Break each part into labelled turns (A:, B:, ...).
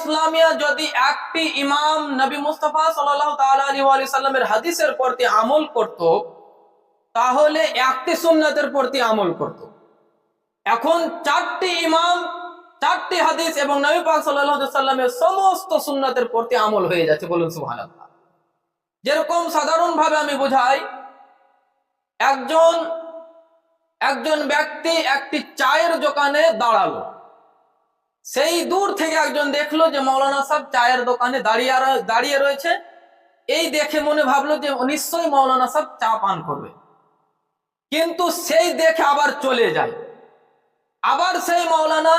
A: ইসলামিয়া যদি একটি ইমাম নবী মুস্তাফা সাল্লাল্লাহু তাআলা আলাইহি ওয়া সাল্লামের হাদিসের প্রতি আমল করত, তাহলে একটি সুন্নাতের প্রতি আমল করত। এখন চারটি ইমাম, চারটি হাদিস এবং নবী পাক সাল্লাল্লাহু আলাইহি সাল্লামের সমস্ত সুন্নাতের প্রতি আমল হয়ে যাচ্ছে। বলুন সুবহানাল্লাহ। যেরকম সাধারণ ভাবে আমি বোঝাই, একজন ব্যক্তি একটি চায়ের দোকানে দাঁড়ালো, সেই দূর থেকে একজন দেখলো যে মৌলানা সাহেব চায়ের দোকানে দাঁড়িয়ে রয়েছে। এই দেখে মনে ভাবলো যে নিশ্চয়ই মৌলানা সাহেব চা পান করবে, কিন্তু সেই দেখে আবার চলে যায়। আবার সেই মৌলানা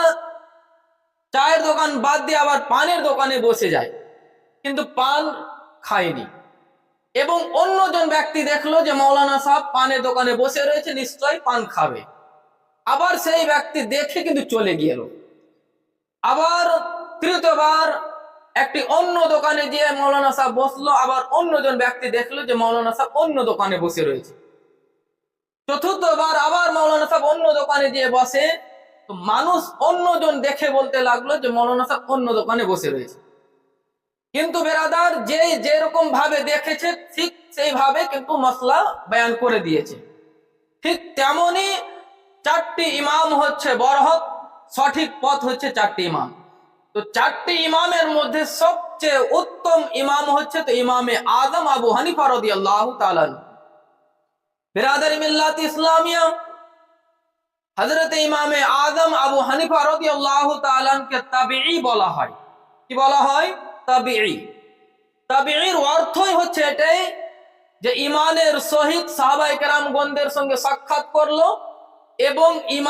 A: চায়ের দোকান বাদ দিয়ে আবার পানের দোকানে বসে যায়, কিন্তু পান খায়নি। এবং অন্যজন ব্যক্তি দেখলো যে মৌলানা সাহেব পানের দোকানে বসে রয়েছে, নিশ্চয়ই পান খাবে, আবার সেই ব্যক্তি দেখে কিন্তু চলে গেল। আবার তৃতীয়বার একটি অন্য দোকানে গিয়ে মৌলানা সাহেব বসলো, আবার অন্যজন ব্যক্তি দেখলো যে মৌলানা সাহেব অন্য দোকানে বসে রয়েছে। চতুর্থবার আবার মৌলানা সাহেব অন্য দোকানে গিয়ে বসে, তো মানুষ অন্যজন দেখে বলতে লাগলো যে মৌলানা সাহেব অন্য দোকানে বসে রয়েছে। কিন্তু বেরাদার, যে যেরকম ভাবে দেখেছে ঠিক সেইভাবে কিন্তু মসলা বয়ান করে দিয়েছে। ঠিক তেমনি চারটি ইমাম হচ্ছে বরহত, সঠিক পথ হচ্ছে চারটি ইমাম। তো চারটি ইমামের মধ্যে সবচেয়ে উত্তম ইমাম হচ্ছে তো ইমামে আজম আবু হানিফা রাদিয়াল্লাহু তাআলা। বিরাদারি মিল্লাত ইসলামিয়া, হযরত ইমামে আজম আবু হানিফা রাদিয়াল্লাহু তাআলা কে তাবিঈ বলা হয়। কি বলা হয়? তাবিঈ। তাবিঈর অর্থই হচ্ছে এটাই যে ইমানের সহিত সাহাবায়ে কেরামগণদের সঙ্গে সাক্ষাৎ করলো এবং ইমান